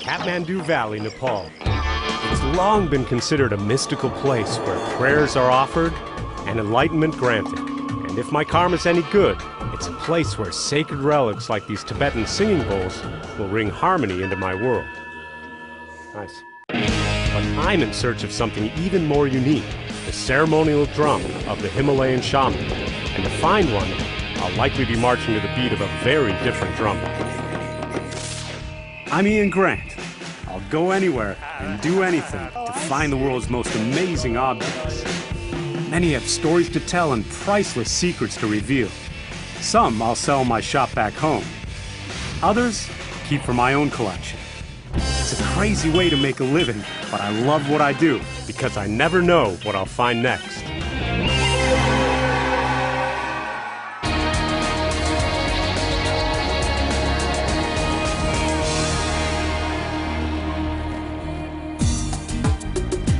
Kathmandu Valley, Nepal. It's long been considered a mystical place where prayers are offered and enlightenment granted. And if my karma's any good, it's a place where sacred relics like these Tibetan singing bowls will bring harmony into my world. Nice. But I'm in search of something even more unique, the ceremonial drum of the Himalayan shaman. And to find one, I'll likely be marching to the beat of a very different drum. I'm Ian Grant. I'll go anywhere and do anything to find the world's most amazing objects. Many have stories to tell and priceless secrets to reveal. Some I'll sell in my shop back home. Others keep for my own collection. It's a crazy way to make a living, but I love what I do because I never know what I'll find next.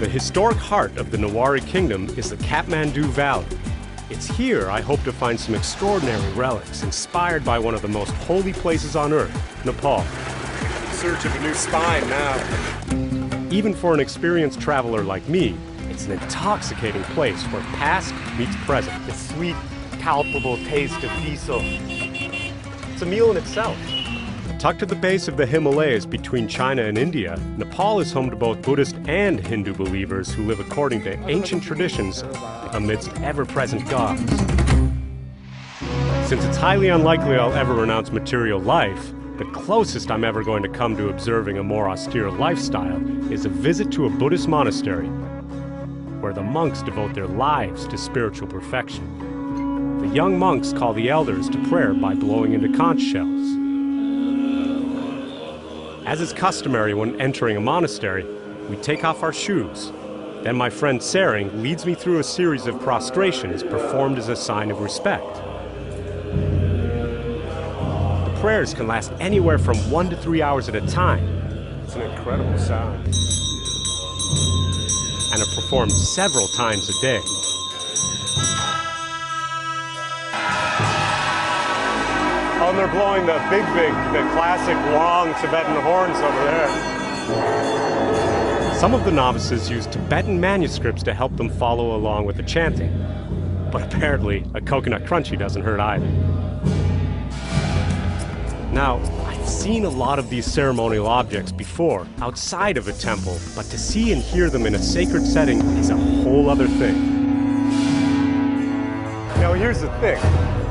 The historic heart of the Newari Kingdom is the Kathmandu Valley. It's here I hope to find some extraordinary relics inspired by one of the most holy places on earth, Nepal. In search of a new spine now. Even for an experienced traveler like me, it's an intoxicating place where past meets present. The sweet, palpable taste of diesel. It's a meal in itself. Tucked at the base of the Himalayas between China and India, Nepal is home to both Buddhist and Hindu believers who live according to ancient traditions amidst ever-present gods. Since it's highly unlikely I'll ever renounce material life, the closest I'm ever going to come to observing a more austere lifestyle is a visit to a Buddhist monastery, where the monks devote their lives to spiritual perfection. The young monks call the elders to prayer by blowing into conch shells. As is customary when entering a monastery, we take off our shoes. Then my friend Sering leads me through a series of prostrations performed as a sign of respect. The prayers can last anywhere from 1 to 3 hours at a time. It's an incredible sound. And are performed several times a day. Oh, and they're blowing the the classic long Tibetan horns over there. Some of the novices use Tibetan manuscripts to help them follow along with the chanting. But apparently, a coconut crunchy doesn't hurt either. Now, I've seen a lot of these ceremonial objects before, outside of a temple, but to see and hear them in a sacred setting is a whole other thing. Now, here's the thing.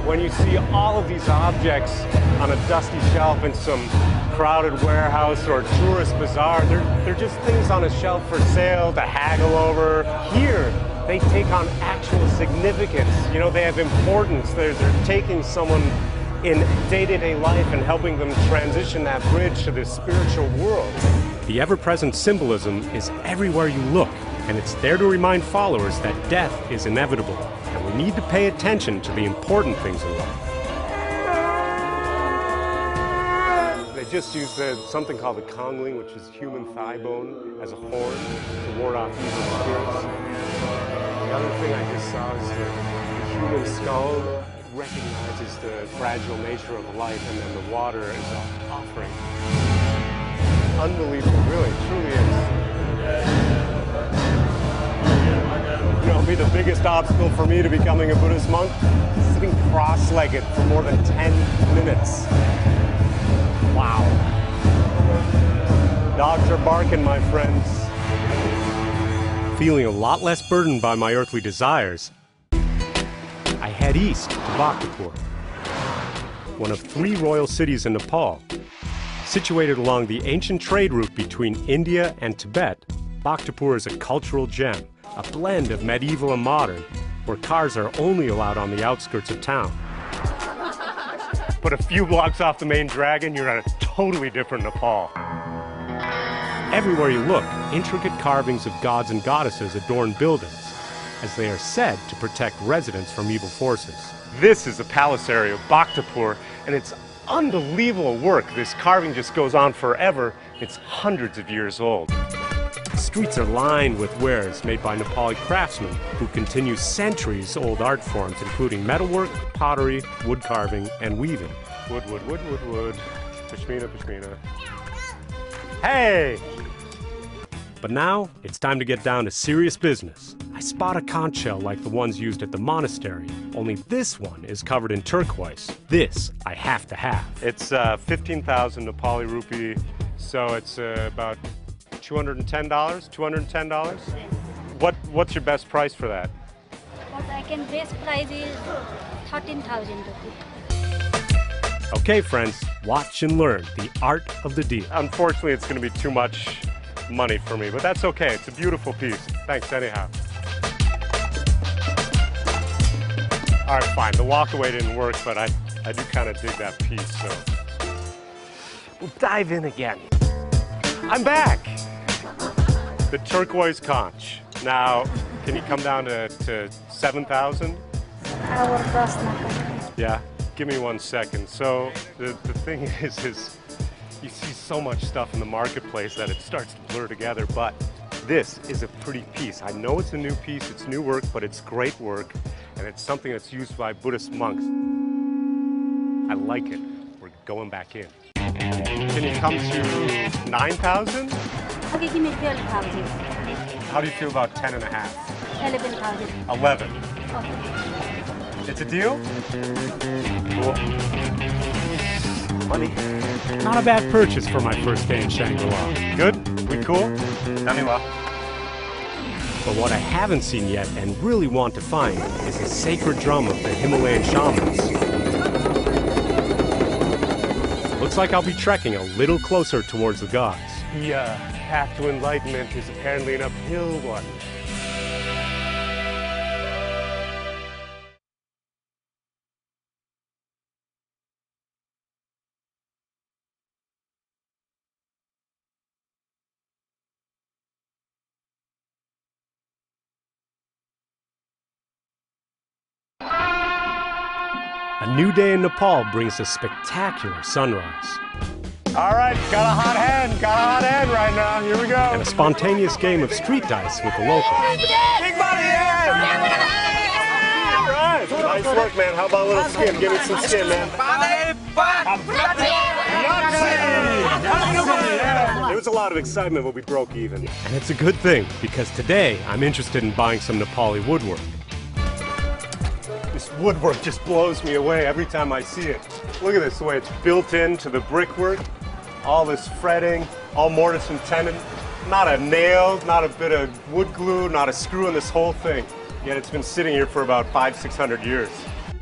When you see all of these objects on a dusty shelf in some crowded warehouse or tourist bazaar, they're just things on a shelf for sale to haggle over. Here, they take on actual significance. You know, they have importance. They're taking someone in day-to-day life and helping them transition that bridge to this spiritual world. The ever-present symbolism is everywhere you look, and it's there to remind followers that death is inevitable, and we need to pay attention to the important things in life. They just use something called the congling, which is human thigh bone, as a horn to ward off evil spirits. The other thing I just saw is the human skull recognizes the fragile nature of life, and then the water is an offering. Unbelievable, really, truly is. You know, it'll be the biggest obstacle for me to becoming a Buddhist monk, sitting cross-legged for more than 10 minutes. Wow. Dogs are barking, my friends. Feeling a lot less burdened by my earthly desires, I head east to Bhaktapur, one of 3 royal cities in Nepal. Situated along the ancient trade route between India and Tibet, Bhaktapur is a cultural gem, a blend of medieval and modern, where cars are only allowed on the outskirts of town. But a few blocks off the main dragon, you're at a totally different Nepal. Everywhere you look, intricate carvings of gods and goddesses adorn buildings, as they are said to protect residents from evil forces. This is the palace area of Bhaktapur, and it's unbelievable work. This carving just goes on forever. It's hundreds of years old. The streets are lined with wares made by Nepali craftsmen who continue centuries-old art forms, including metalwork, pottery, wood carving, and weaving. Wood, wood, wood, wood, wood. Pashmina, pashmina. Hey! But now, it's time to get down to serious business. I spot a conch shell like the ones used at the monastery, only this one is covered in turquoise. This I have to have. It's 15,000 Nepali rupee, so it's about $210, $210? What's your best price for that? What I can base price is 13,000 rupees. Okay, friends, watch and learn the art of the deal. Unfortunately, it's going to be too much money for me, but that's okay. It's a beautiful piece. Thanks anyhow. All right, fine. The walkaway didn't work, but I do kind of dig that piece, so we'll dive in again. I'm back. The turquoise conch. Now, can you come down to 7,000? Yeah. Give me 1 second. So the thing is you see so much stuff in the marketplace that it starts to blur together, but this is a pretty piece. I know it's a new piece, it's new work, but it's great work, and it's something that's used by Buddhist monks. I like it. We're going back in. Can you come to 9,000? Okay, give me 12,000. How do you feel about 10 and a half? 11,000. 11. Okay. It's a deal? Cool. Money. Not a bad purchase for my first day in Shangri-La. Good? We cool? Naniwa. But what I haven't seen yet and really want to find is the sacred drum of the Himalayan shamans. Looks like I'll be trekking a little closer towards the gods. The path to enlightenment is apparently an uphill one. A new day in Nepal brings a spectacular sunrise. All right, got a hot hand right now, here we go. And a spontaneous game of street dice with the locals. Big money hand! All right, nice work, man. How about a little skin? Give me some skin, man. There was a lot of excitement when we broke even. And it's a good thing, because today I'm interested in buying some Nepali woodwork. This woodwork just blows me away every time I see it. Look at this, the way it's built into the brickwork. All this fretting, all mortise and tenon. Not a nail, not a bit of wood glue, not a screw in this whole thing. Yet it's been sitting here for about 500–600 years.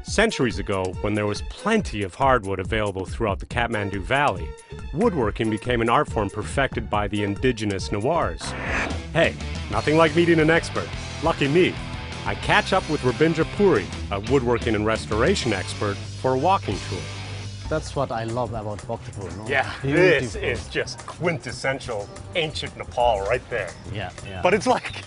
Centuries ago, when there was plenty of hardwood available throughout the Kathmandu Valley, woodworking became an art form perfected by the indigenous Nawars. Hey, nothing like meeting an expert. Lucky me. I catch up with Rabindra Puri, a woodworking and restoration expert, for a walking tour. That's what I love about Bhaktapur, no? Yeah, this is just quintessential ancient Nepal right there. Yeah, yeah. But it's like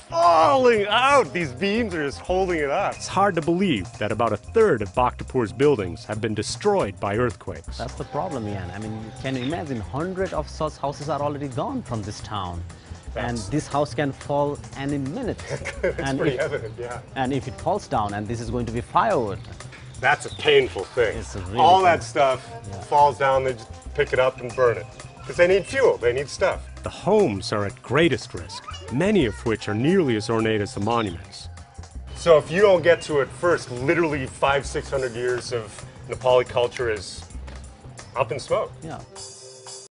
falling out. These beams are just holding it up. It's hard to believe that about a third of Bhaktapur's buildings have been destroyed by earthquakes. That's the problem, Ian. I mean, can you imagine hundreds of such houses are already gone from this town? And this house can fall any minute. It's pretty evident, yeah. And if it falls down, and this is going to be firewood. That's a painful thing. It's really all that stuff falls down, they just pick it up and burn it. Because they need fuel, they need stuff. The homes are at greatest risk, many of which are nearly as ornate as the monuments. So if you don't get to it first, literally 500–600 years of Nepali culture is up in smoke. Yeah.